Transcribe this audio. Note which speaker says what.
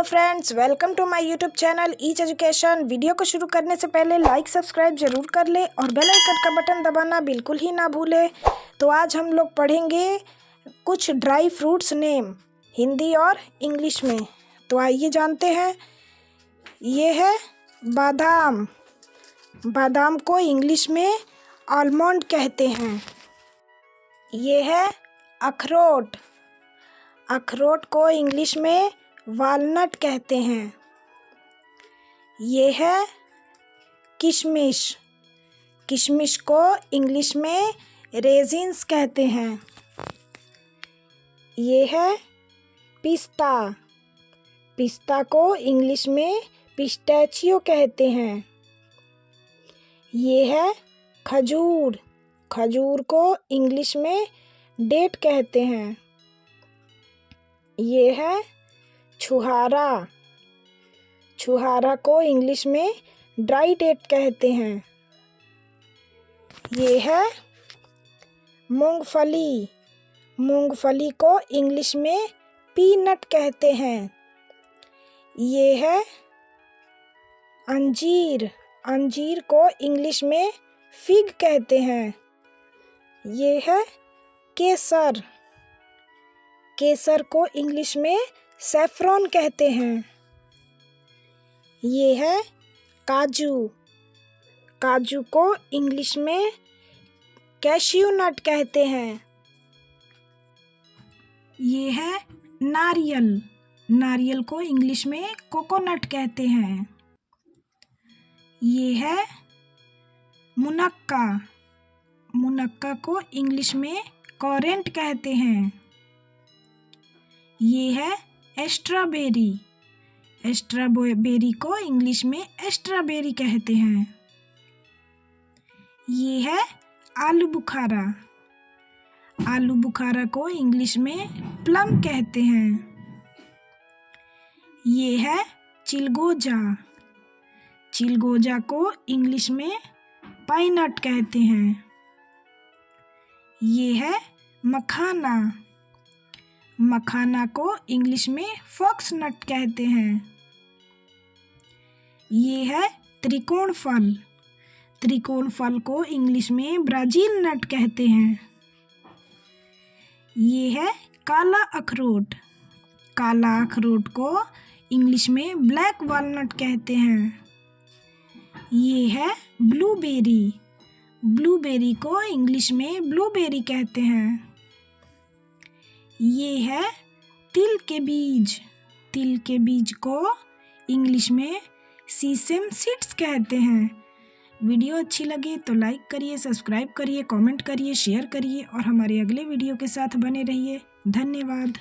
Speaker 1: Hello friends, welcome to my YouTube channel Each Education. Video को शुरू करने से पहले लाइक सब्सक्राइब जरूर कर ले और बेल आइकन का बटन दबाना बिल्कुल ही ना भूले। तो आज हम लोग पढ़ेंगे कुछ ड्राई फ्रूट्स नेम हिंदी और इंग्लिश में। तो आइए जानते हैं। ये है बादाम। बादाम को इंग्लिश में आलमंड कहते हैं। ये है अखरोट। अखरोट को इंग्लिश में वालनट कहते हैं। ये है किशमिश। किशमिश को इंग्लिश में रेजिन्स कहते हैं। ये है पिस्ता। पिस्ता को इंग्लिश में पिस्ताचियो कहते हैं। ये है खजूर। खजूर को इंग्लिश में डेट कहते हैं। ये है छुहारा। छुहारा को इंग्लिश में ड्राई डेट कहते हैं। ये है मूंगफली। मूंगफली को इंग्लिश में पीनट कहते हैं। ये है अंजीर। अंजीर को इंग्लिश में फिग कहते हैं। ये है केसर। केसर को इंग्लिश में सैफरॉन कहते हैं। ये है काजू। काजू को इंग्लिश में कैश्यू नट कहते हैं। ये है नारियल। नारियल को इंग्लिश में कोकोनट कहते हैं। ये है मुनक्का। मुनक्का को इंग्लिश में कॉरेंट कहते हैं। ये है स्ट्रॉबेरी। स्ट्रॉबेरी को इंग्लिश में स्ट्रॉबेरी कहते हैं। ये है आलू बुखारा। आलू बुखारा को इंग्लिश में प्लम कहते हैं। ये है चिलगोजा। चिलगोजा को इंग्लिश में पाइनट कहते हैं। ये है मखाना। मखाना को इंग्लिश में फॉक्स नट कहते हैं। ये है त्रिकोण फल। त्रिकोण फल को इंग्लिश में ब्राजील नट कहते हैं। ये है काला अखरोट। काला अखरोट को इंग्लिश में ब्लैक वॉलनट कहते हैं। ये है ब्लूबेरी। ब्लूबेरी को इंग्लिश में ब्लूबेरी कहते हैं। ये है तिल के बीज। तिल के बीज को इंग्लिश में सीसम सीड्स कहते हैं। वीडियो अच्छी लगे तो लाइक करिए, सब्सक्राइब करिए, कमेंट करिए, शेयर करिए और हमारे अगले वीडियो के साथ बने रहिए। धन्यवाद।